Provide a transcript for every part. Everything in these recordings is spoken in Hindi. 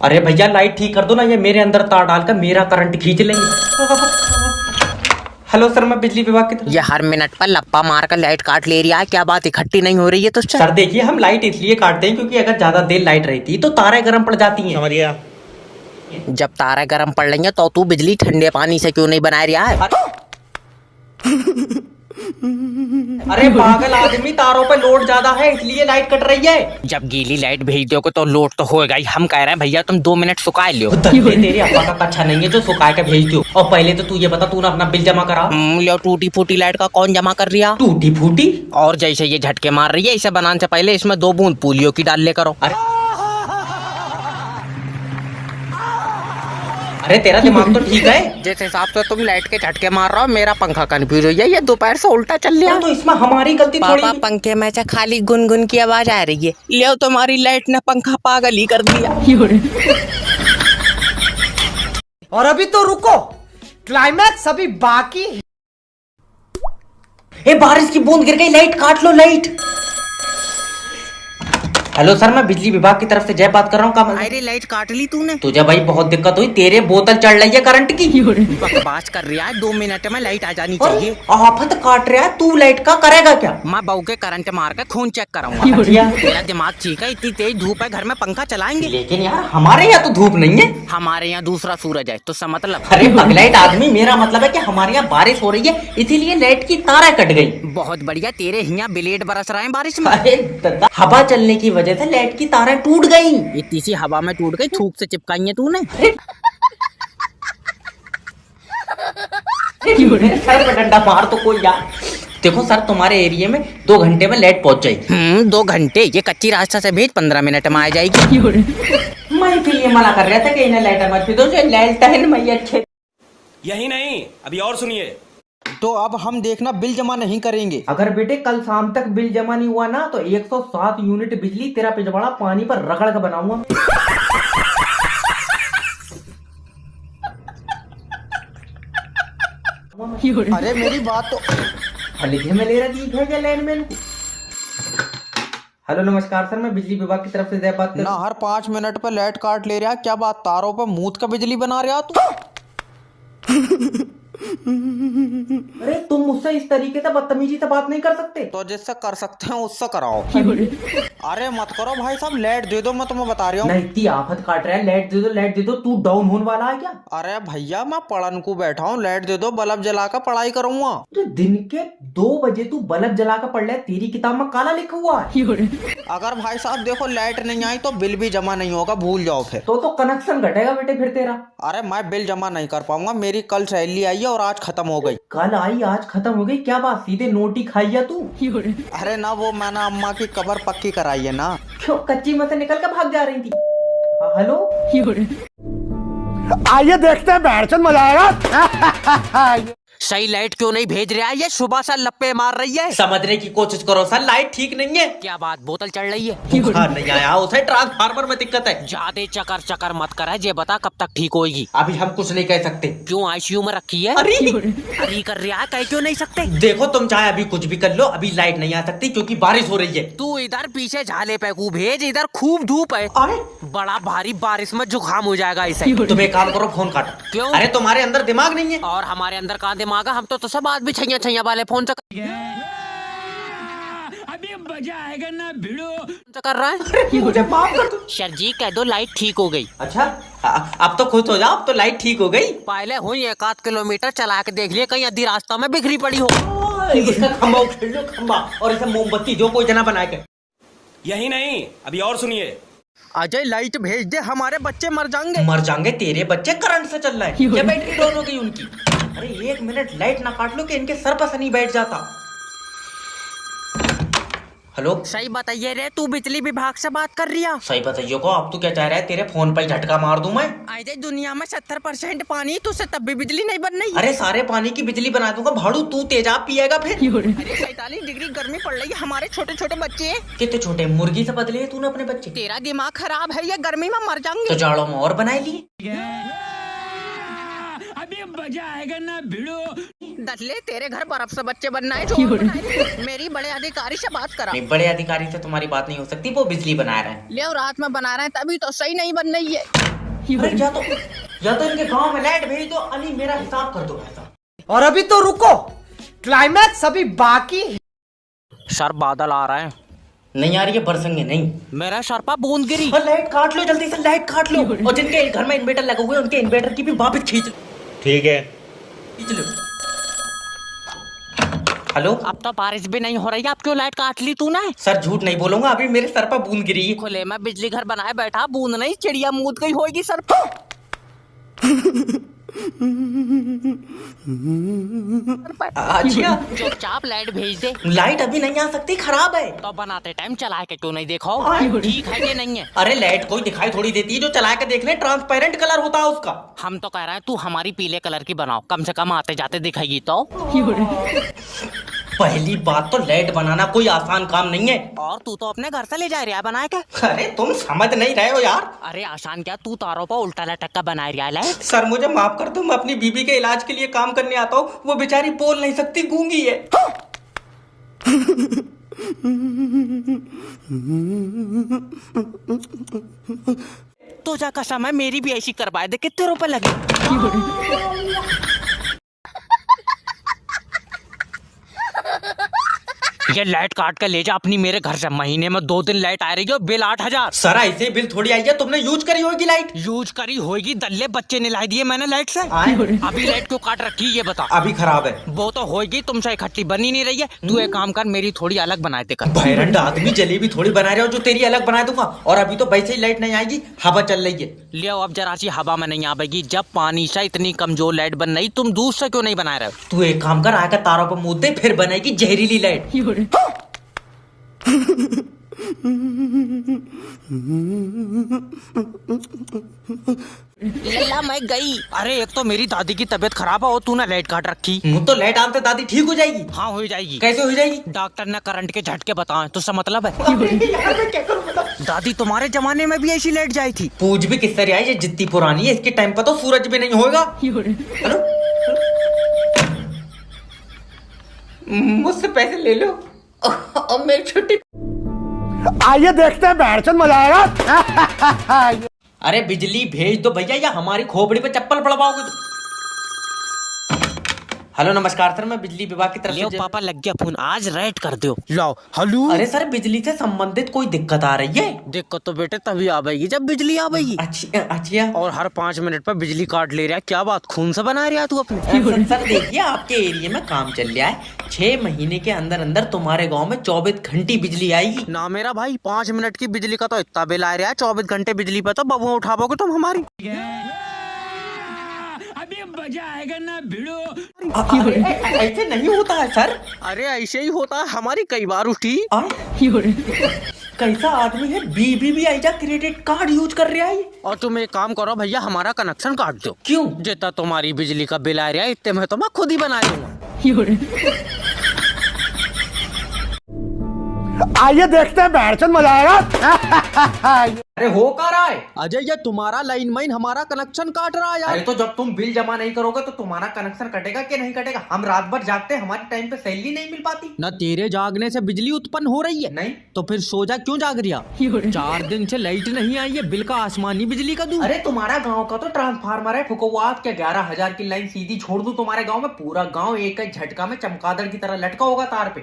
अरे भैया लाइट ठीक कर दो ना, ये मेरे अंदर तार डालकर मेरा करंट खींच लेंगे। हेलो सर, मैं बिजली विभाग की तरफ। ये हर मिनट पर लप्पा मारकर लाइट काट ले रहा है, क्या बात इकट्ठी नहीं हो रही है तुझसे? सर देखिए, हम लाइट इसलिए काटते हैं क्योंकि अगर ज्यादा देर लाइट रहती है तो तारें गर्म पड़ जाती हैं। समझ गया। जब तारे गर्म पड़ रही है तो तू बिजली ठंडे पानी से क्यों नहीं बना रहा है? अरे पागल आदमी, तारों पे लोड ज्यादा है इसलिए लाइट कट रही है। जब गीली लाइट भेज दोगे तो लोड तो होएगा ही। हम कह रहे हैं भैया तुम 2 मिनट सुखा लो। तेरे अब्बा का कच्चा नहीं है जो सुखा के भेज दो। और पहले तो तू ये बता, तूने अपना बिल जमा करा? लो, टूटी फूटी लाइट का कौन जमा कर रहा? टूटी फूटी? और जैसे ये झटके मार रही है, इसे बनाने से पहले इसमें 2 बूंद पोलियो की डाल ले करो। अरे तेरा दिमाग तो ठीक है। जिस हिसाब से तुम लाइट के झटके मार रहा हो, मेरा पंखा कंफ्यूज हो गया। ये दोपहर से उल्टा चल रहा है। तो इसमें हमारी गलती थोड़ी। पापा पंखे में से खाली गुनगुन की आवाज आ रही है। ले तुम्हारी लाइट ने पंखा पागल ही कर दिया। और अभी तो रुको, क्लाइमैक्स अभी बाकी है। ए, बारिश की बूंद गिर गई, लाइट काट लो लाइट। हेलो सर, मैं बिजली विभाग की तरफ से जय बात कर रहा हूँ। अरे लाइट काट ली तूने? तुझे भाई बहुत दिक्कत हुई, तेरे बोतल चढ़ रही है करंट की। बकवास कर रहा है, 2 मिनट में लाइट आ जानी चाहिए। आफत काट रहा है, तू लाइट का करेगा क्या? मैं बहू के करंट मार के खून चेक कराऊंगा। तेरा दिमाग ठीक है? इतनी तेज धूप है, घर में पंखा चलाएंगे? लेकिन यार हमारे यहाँ तो धूप नहीं है। हमारे यहाँ दूसरा सूरज है, तो सा मतलब। अरे पगलाइट आदमी, मेरा मतलब है कि हमारे यहाँ बारिश हो रही है इसीलिए लाइट की तारें कट गई। बहुत बढ़िया, तेरे यहाँ ब्लेड बरस रहे हैं बारिश में। अरे दादा, हवा चलने की वजह से लाइट की तारें टूट गई। इतनी सी हवा में टूट गई, थूक से चिपकाई है तूने? सर पे डंडा मार तो कोई यार। देखो सर, तुम्हारे एरिया में 2 घंटे में लाइट पहुंच जाएगी। 2 घंटे? ये कच्ची रास्ता से भेज, 15 मिनट में आ जाएगी। मैं इसीलिए मना कर रहा था कि इन्हें लाइट मत भेजो, जो लाइट है मैं अच्छे। यही नहीं, अभी और सुनिए। तो अब हम देखना बिल जमा नहीं करेंगे। अगर बेटे कल शाम तक बिल जमा नहीं हुआ ना तो 107 यूनिट बिजली तेरा पिछवाड़ा पानी पर रगड़ कर बनाऊंगा। अरे मेरी बात तो लिखे में ले रहा है क्या लैंडमैन को? हेलो नमस्कार सर, मैं बिजली विभाग की तरफ से जय बात कर ना, हर 5 मिनट पे लाइट काट ले रहा है। क्या बात, तारों पे मूत का बिजली बना रहा तू? अरे तुम मुझसे इस तरीके से बदतमीजी से बात नहीं कर सकते। तो जिससे कर सकते हैं उससे कराओ। अरे मत करो भाई साहब, लाइट दे दो, मैं तुम्हें बता रहा हूँ। नहीं, इतनी आफत काट रहा है, लाइट दे दो लाइट दे दो। तू डाउन होने वाला है क्या? अरे भैया मैं पढ़न को बैठा हूँ, लाइट दे दो, बल्ब जलाकर पढ़ाई करूंगा। तो दिन के 2 बजे तू बल्ब जला कर पढ़ रहा है, तेरी किताब में काला लिखा हुआ है। अगर भाई साहब देखो लाइट नहीं आई तो बिल भी जमा नहीं होगा, भूल जाओ फिर। तो कनेक्शन घटेगा बेटे फिर तेरा। अरे मैं बिल जमा नहीं कर पाऊंगा, मेरी कल सैलरी आई है और आज खत्म हो गई। कल आई आज खत्म हो गई? क्या बात, सीधे नोट ही खाई है तू? अरे ना, वो मैंने अम्मा की कब्र पक्की कराई है ना। क्यों कच्ची में से निकल कर भाग जा रही थी? हेलो, आइए देखते हैं, बैठचंद मजा आएगा। सही लाइट क्यों नहीं भेज रहा है? ये सुबह से लप्पे मार रही है। समझने की कोशिश करो सर, लाइट ठीक नहीं है। क्या बात, बोतल चढ़ रही है? बुखार नहीं आया उसे, ट्रांसफार्मर में दिक्कत है। ज्यादा चकर चकर मत कर, ये बता कब तक ठीक होएगी? अभी हम कुछ नहीं कह सकते। क्यों, आईसीयू में रखी है? अरे अरे कर रहा है, कह क्यों नहीं सकते? देखो तुम चाहे अभी कुछ भी कर लो, अभी लाइट नहीं आ सकती क्योंकि बारिश हो रही है। तू इधर पीछे झाले पे को भेज, इधर खूब धूप है। अरे बड़ा भारी बारिश में जुकाम हो जाएगा इसे। तुम एक काम करो, फोन काटो। क्यों? अरे तुम्हारे अंदर दिमाग नहीं है। और हमारे अंदर कहाँ दिमाग है? हम तो सब आज भी छैया छैया वाले फोन से अभी मजा आएगा ना भिड़ो कर रहा है। मुझे माफ कर दो सर जी, कह दो लाइट ठीक हो गई। अच्छा, अब तो खुश हो जाओ, अब तो लाइट ठीक हो गई। पहले हुई 1 किलोमीटर चला के देख लिए, कहीं आधी रास्ता में बिखरी पड़ी हो। इसका खंबा उखेड़ लो, खंबा, और इसे मोमबत्ती जो कोई जना बना के। यही नहीं, अभी और सुनिए। अजय लाइट भेज दे, हमारे बच्चे मर जाएंगे। मर जाएंगे तेरे बच्चे, करंट से चल रहा है क्या? बैटरी डाउन हो गई उनकी। अरे 1 मिनट लाइट ना काट लो कि इनके सर पर नहीं बैठ जाता। हेलो, सही बताइए रे, तू बिजली विभाग से बात कर रही है? सही बताइए को, अब तू क्या चाह रहा है? तेरे फोन पर झटका मार दूं मैं? अजय दुनिया में 70% पानी, तुझसे तब भी बिजली नहीं बन रही। अरे सारे पानी की बिजली बना दूंगा भाड़ू, तू तेजाब पिएगा फिर। अरे 47 डिग्री गर्मी पड़ रही है, हमारे छोटे छोटे बच्चे। कितने छोटे, मुर्गी से बदले है तूने अपने बच्चे। तेरा दिमाग खराब है, ये गर्मी में मर जाएंगे। तो जाड़ों में और बनाए लिए। अभी मजा आएगा ना भिड़ो। दसले तेरे घर बर्फ से बच्चे बनना है जो मेरी बड़े अधिकारी से बात करा। नहीं, बड़े अधिकारी से तुम्हारी बात नहीं हो सकती, वो बिजली बना रहे हैं। ले रात में बना रहे हैं तभी तो सही नहीं बन रही है। अरे या तो इनके गांव में लाइट भेज दो, अली मेरा हिसाब कर दो भाई साहब। और अभी तो रुको, क्लाइमैक्स अभी बाकी है। सर बादल आ रहा है। नहीं आ रही है, बरसेंगे नहीं। मेरा सर पर बूंद गिरी। और लाइट काट लो जल्दी से, लाइट काट लो। और जिनके घर में इन्वर्टर लगे हुए हैं उनके इन्वर्टर की भी वापस खींच लो। हेलो, अब तो बारिश भी नहीं हो रही है, अब क्यों लाइट काट ली तूने? सर झूठ नहीं बोलूंगा, अभी मेरे सर पर बूंद गिरी है। खुले में बिजली घर बनाए बैठा, बूंद नहीं चिड़िया मूद गई होगी सर पर। अच्छा, चुपचाप लाइट भेज दे। लाइट अभी नहीं आ सकती, खराब है। तो बनाते टाइम चला के क्यों नहीं देखो? आए। ठीक है ये नहीं है। अरे लाइट कोई दिखाई थोड़ी देती है, जो चला के देख ले, ट्रांसपेरेंट कलर होता है उसका। हम तो कह रहे हैं तू हमारी पीले कलर की बनाओ, कम से कम आते जाते दिखाएगी तो। पहली बात तो लाइट बनाना कोई आसान काम नहीं है। और तू तो अपने घर से ले जा रहा है बना के। अरे तुम समझ नहीं रहे हो यार। अरे आसान क्या, तू तारों पर उल्टा लटक का बना रहा है। सर मुझे माफ कर दो, मैं अपनी बीबी के इलाज के लिए काम करने आता हूँ, वो बेचारी बोल नहीं सकती, गूंगी है। तो जा कसम है, मेरी भी ऐसी करवाए दे। कितने रुपए लगे? ये लाइट काट कर ले जा अपनी मेरे घर से। महीने में 2 दिन लाइट आ रही है, बिल 8000। सर ऐसे बिल थोड़ी आई है, तुमने यूज करी होगी लाइट। यूज करी होगी, दल्ले बच्चे निलाई दिए मैंने लाइट से। अभी लाइट क्यों काट रखी ये बता। अभी खराब है। वो तो होगी, तुमसे इकट्ठी बनी नहीं रही है। तू एक काम कर, मेरी थोड़ी अलग बनाए दे कर। भैरंड आदमी, जलेबी थोड़ी बना रहे हो जो तेरी अलग बना दूंगा। और अभी तो वैसे ही लाइट नहीं आएगी, हवा चल रही है। ले अब जरा सी हवा में नहीं आवेगी। जब पानी से इतनी कमजोर लाइट बन रही, तुम दूध से क्यों नहीं बना रहे हो? तू एक काम कर, आकर तारों पर मुद्दे फिर बनेगी जहरीली लाइट। लल्ला मैं गई। अरे एक तो मेरी दादी की तबीयत खराब है और तूने लाइट काट रखी। तो लाइट आते दादी ठीक हो जाएगी। हाँ हो जाएगी। कैसे हो जाएगी? डॉक्टर ने करंट के झटके बताए, तो इसका मतलब है यार मैं क्या करूं बता। दादी तुम्हारे जमाने में भी ऐसी लाइट जाई थी। पूछ भी किस तरह आई, ये जितनी पुरानी है इसके टाइम पर तो सूरज भी नहीं होगा। हेलो, मुझसे पैसे ले लो और मेरी छुट्टी। आइए देखते हैं, बैठचंद मजा आएगा। अरे बिजली भेज दो भैया, या हमारी खोपड़ी पे चप्पल पड़वाओगे तो। हेलो नमस्कार सर, मैं बिजली विभाग की तरफ लियो से। पापा लग गया फोन, आज रेड कर दो। लो हेलो। अरे सर, बिजली से संबंधित कोई दिक्कत आ रही है? देखो तो बेटे तभी आवेगी जब बिजली आवेगी। अच्छा। और हर 5 मिनट पर बिजली काट ले रहा है। क्या बात, खून से बना रहा है तू अपने? सर देखिए, आपके एरिया में काम चल रहा है, 6 महीने के अंदर अंदर तुम्हारे गांव में 24 घंटे बिजली आएगी। ना मेरा भाई, 5 मिनट की बिजली का तो इतना बिल आ रहा है, 24 घंटे बिजली पे तो बबुआ उठाओगे तुम हमारी। अभी मजा आएगा ना भिड़ो। ऐसे नहीं होता है सर। अरे ऐसे ही होता है, हमारी कई बार उठी। कैसा आदमी है, बीबी भी आई जा क्रेडिट कार्ड यूज कर रहा है। और तुम एक काम करो भैया, हमारा कनेक्शन काट दो। क्यों? जितना तुम्हारी बिजली का बिल आ रहा है इतने में तो मैं खुद ही बना दूंगा। आइए देखते हैं, बैठचंद मजा आएगा। अरे हो क्या रहा है? अजय ये तुम्हारा लाइन माइन हमारा कनेक्शन काट रहा है यार। अरे तो जब तुम बिल जमा नहीं करोगे तो तुम्हारा कनेक्शन कटेगा कि नहीं कटेगा? हम रात भर जागते हैं, हमारे टाइम पे सैलरी नहीं मिल पाती। न तेरे जागने से बिजली उत्पन्न हो रही है, नहीं तो फिर सो जा, क्यों जाग रहा? 4 दिन से लाइट नहीं आई है, बिल का आसमानी बिजली का दूं। अरे तुम्हारा गांव का तो ट्रांसफार्मर है फुकवात क्या, 11,000 की लाइन सीधी छोड़ दूं तुम्हारे गांव में, पूरा गांव एक ही झटका में चमगादड़ की तरह लटका होगा तार पे।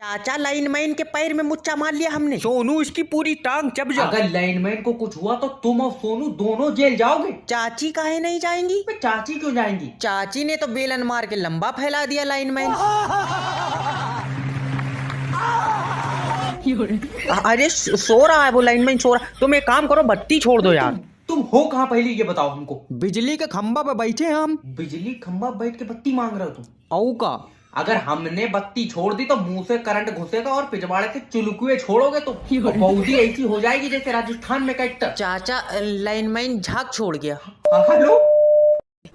चाचा लाइनमैन के पैर में मुच्चा मार लिया हमने। सोनू इसकी पूरी टांग चब जा। अगर लाइनमैन को कुछ हुआ तो तुम और सोनू दोनों जेल जाओगे। चाची काहे नहीं जाएंगी? चाची क्यों जाएंगी? चाची ने तो बेलन मार के लंबा फैला दिया लाइनमैन। अरे सो रहा है वो लाइनमैन, सो रहा। तुम एक काम करो, बत्ती छोड़ दो यार। तुम हो कहाँ पहले ये बताओ हमको। बिजली के खंभा पे बैठे हैं हम। बिजली खंभा बैठ के बत्ती मांग रहे हो तुम? औ का अगर हमने बत्ती छोड़ दी तो मुंह से करंट घुसेगा और पिछवाड़े से चुलकुए छोड़ोगे तो बौदी ऐसी हो जाएगी जैसे राजस्थान में कैक्टर। चाचा लाइनमैन झाग छोड़ गया। हेलो,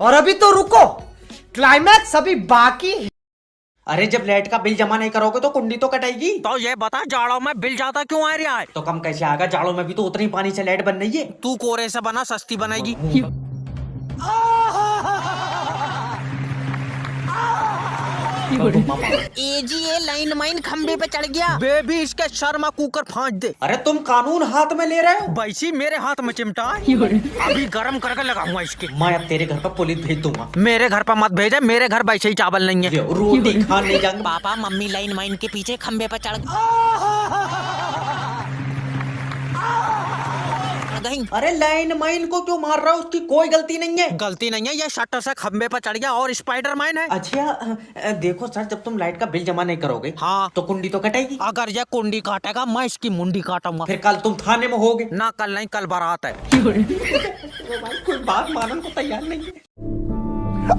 और अभी तो रुको, क्लाइमैक्स अभी बाकी है। अरे जब लाइट का बिल जमा नहीं करोगे तो कुंडी तो कटेगी। तो ये बता, जाड़ों में बिल ज्यादा क्यों आ रहा है? तो कम कैसे आएगा, जाड़ों में भी तो उतनी पानी से लाइट बन रही है। तू कोरे से बना, सस्ती बनेगी। ए जी ये लाइन माइन खंबे पे चढ़ गया। बेबी इसके शर्मा कुकर फाँच दे। अरे तुम कानून हाथ में ले रहे हो। बैसी मेरे हाथ में चिमटा है। अभी गरम करके लगाऊंगा इसके। मैं अब तेरे घर पर पुलिस भेज दूंगा। मेरे घर पर मत भेजे, मेरे घर वैसे ही चावल नहीं है। रोटी खाने जाऊंगा। पापा मम्मी लाइन माइन के पीछे खंबे पर चढ़ गई। अरे लाइन माइन को क्यों मार रहा है? उसकी कोई गलती नहीं है। गलती नहीं है, ये शटर से खंबे पर चढ़ गया और स्पाइडरमैन है। अच्छा देखो सर, जब तुम लाइट का बिल जमा नहीं करोगे हाँ तो कुंडी तो कटेगी। अगर ये कुंडी काटेगा मैं इसकी मुंडी काटूंगा। फिर कल तुम थाने में होगे ना, कल नहीं, कल बारात है। कोई बात मानने को तैयार नहीं है।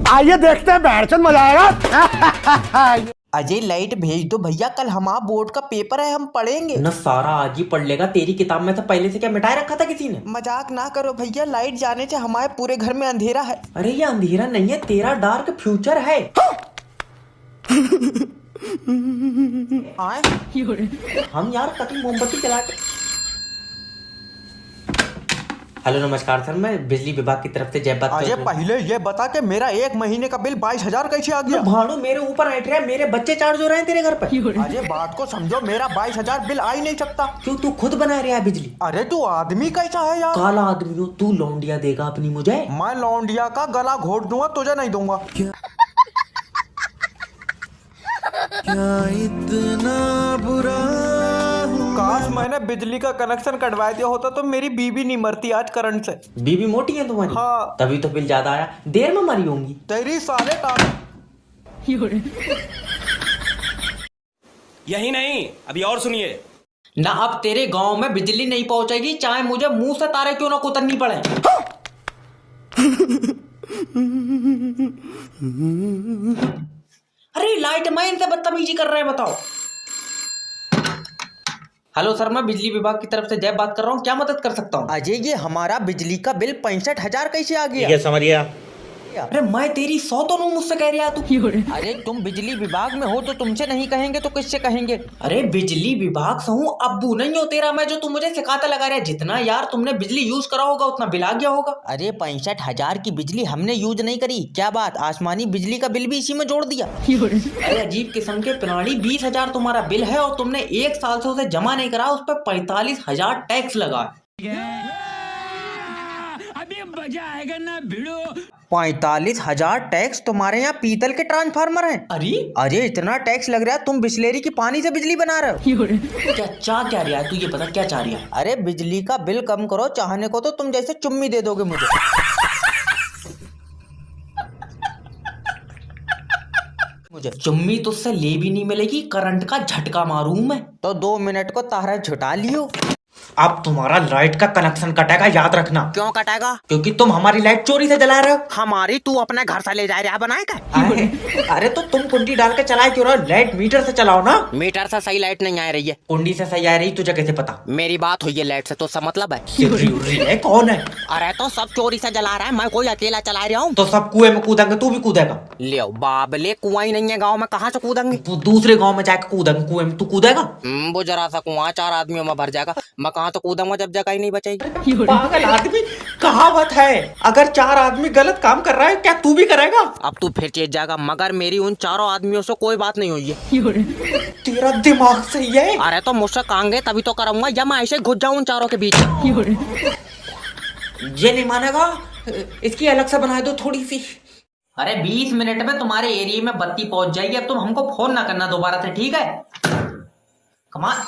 आइए देखते हैं, बैठचंद मजा आएगा। अजय लाइट भेज दो भैया, कल हमारा बोर्ड का पेपर है, हम पढ़ेंगे। न सारा आज ही पढ़ लेगा। तेरी किताब में से पहले से क्या मिटाए रखा था किसी ने? मजाक ना करो भैया, लाइट जाने से हमारे पूरे घर में अंधेरा है। अरे ये अंधेरा नहीं है, तेरा डार्क फ्यूचर है। हम यार कभी मोमबत्ती जला के। हेलो नमस्कार सर, मैं बिजली विभाग की तरफ से जय बात कर अजय रहा हूं। पहले ये बता के मेरा एक महीने का बिल 22,000 कैसे आ गया? भाड़ू मेरे ऊपर ऐठ रहा है, मेरे बच्चे चार्ज हो रहे हैं तेरे घर पर। अजय बात को समझो, मेरा 22,000 बिल आ ही नहीं सकता। क्यों, तू खुद बना रहा है बिजली? अरे तू आदमी कैसा है यार? काला आदमी हो तू, लौंडिया देगा अपनी मुझे। मैं लौंडिया का गला घोट दूंगा, तुझे नहीं दूंगा। काश मैंने बिजली का कनेक्शन कटवा दिया होता तो मेरी बीबी नहीं मरती आज करंट से। बीबी मोटी है तुम्हारी? हाँ। तभी तो बिल ज्यादा आया। देर में मरी होंगी। तेरी साले काम। यही नहीं, अभी और सुनिए। ना अब तेरे गांव में बिजली नहीं पहुंचेगी, चाहे मुझे मुंह से तारे क्यों ना कुतरनी पड़े। अरे लाइट मैन से बदतमीजी कर रहे हैं, बताओ। हेलो सर, मैं बिजली विभाग की तरफ से जय बात कर रहा हूँ, क्या मदद कर सकता हूँ? अजय ये हमारा बिजली का बिल 65,000 कैसे आ गया? ये समझिए। अरे मैं तेरी 100 तो नहीं मुझसे कह रहा तू। अरे तुम बिजली विभाग में हो तो तुमसे नहीं कहेंगे तो किससे कहेंगे? अरे बिजली विभाग से हूँ, अब्बू नहीं हो तेरा मैं, जो तू मुझे सिखाता लगा रहा है। जितना यार तुमने बिजली यूज करा होगा उतना बिल आ गया होगा। अरे 65,000 की बिजली हमने यूज नहीं करी, क्या बात, आसमानी बिजली का बिल भी इसी में जोड़ दिया। अरे अजीब किस्म के प्राणी, 20,000 तुम्हारा बिल है और तुमने 1 साल से उसे जमा नहीं करा, उस पर 45,000 टैक्स लगा। अभी मजा आएगा ना भिड़ो। 45,000 टैक्स? तुम्हारे यहाँ पीतल के ट्रांसफार्मर हैं? अरे इतना टैक्स लग रहा है, तुम बिस्लेरी की पानी से बिजली बना रहे हो। क्या चाह क्या रहा है तू, ये पता क्या चाह रहा है? अरे बिजली का बिल कम करो, चाहने को तो तुम जैसे चुम्मी दे दोगे मुझे। चुम्मी तुझसे ले भी नहीं मिलेगी, करंट का झटका मारूं मैं। तो 2 मिनट को तारा छुटा लियो। अब तुम्हारा लाइट का कनेक्शन कटेगा, याद रखना। क्यों कटेगा? क्योंकि तुम हमारी लाइट चोरी से जला रहे हो। हमारी तू अपने घर से ले जा रहा बनाएगा? अरे तो तुम कुंडी डाल के चलाए क्यों रहे हो? लाइट मीटर से चलाओ ना। मीटर से सही लाइट नहीं आ रही है। कुंडी से सही आ रही, तुझे कैसे पता? मेरी बात हुई है लाइट से तो सब मतलब है। सिर्री उर्री है, कौन है? अरे तो सब चोरी से जला रहा है, मैं कोई अकेला चला रहा हूँ? तो सब कुएं में कूदेंगे, तू भी कूदेगा? ले बाबले, कुआं ही नहीं है गाँव में, कहाँ से कूदेंगे? तू दूसरे गांव में जाके कूदेंगे, कुएं में तू कूदेगा? वो जरा सा कुआं 4 आदमियों में भर जाएगा, मैं कहाँ तो कूदूंगा जब जगह ही नहीं बचेगी। पागल आदमी, कहावत है अगर 4 आदमी गलत काम कर रहा है क्या तू भी करेगा? अब तू फिर चेत जाएगा, मगर मेरी उन 4 आदमियों से कोई बात नहीं हुई है। तेरा दिमाग सही है? अरे तो मुझसे कांगे तभी तो करूंगा, या मैं ऐसे घुस जाऊं उन 4 के बीच। ये नहीं मानेगा, इसकी अलग से बना दो थोड़ी सी। अरे 20 मिनट में तुम्हारे एरिया में बत्ती पहुंच जाएगी, अब तुम हमको फोन ना करना दोबारा से, ठीक है? कमाल।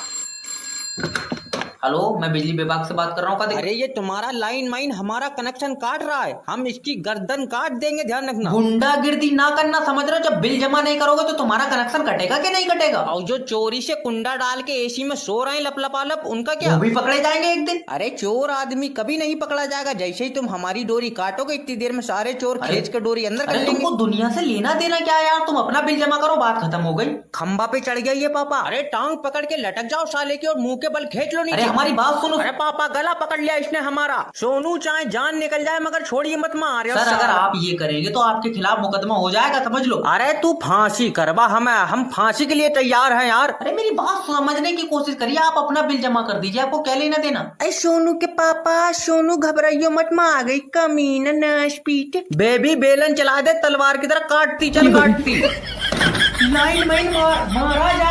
हेलो, मैं बिजली विभाग से बात कर रहा हूँ। अरे ये तुम्हारा लाइन माइन हमारा कनेक्शन काट रहा है, हम इसकी गर्दन काट देंगे, ध्यान रखना। गुंडागिर्दी ना करना, समझ रहे हो? जब बिल जमा नहीं करोगे तो तुम्हारा कनेक्शन कटेगा कि नहीं कटेगा? और जो चोरी से कुंडा डाल के एसी में सो रहे हैं लपलपालप, उनका क्या? वो भी पकड़े जाएंगे एक दिन। अरे चोर आदमी कभी नहीं पकड़ा जाएगा, जैसे ही तुम हमारी डोरी काटोगे इतनी देर में सारे चोर खींच के डोरी अंदर कर लेंगे। तुमको दुनिया से लेना देना क्या यार? तुम अपना बिल जमा करो, बात खत्म हो गई। खंबा पे चढ़ गया ये पापा। अरे टांग पकड़ के लटक जाओ साले की और मुंह के बल खींच लो नीचे। अरे हमारी बात सुनो। अरे पापा गला पकड़ लिया इसने हमारा। सोनू चाहे जान निकल जाए मगर छोड़िए मत मार। सर अगर आप ये करेंगे तो आपके खिलाफ मुकदमा हो जाएगा, समझ लो। अरे तू फांसी करवा, हम फांसी के लिए तैयार हैं यार। अरे मेरी बात समझने की कोशिश करिए, आप अपना बिल जमा कर दीजिए, आपको क्या लेना देना। अरे सोनू के पापा, सोनू घबराइयो मत, मां आ गई कमीना नाश पीट। बेबी बेलन चला दे तलवार की तरह, काटती चल काटती। लाइन मारा जा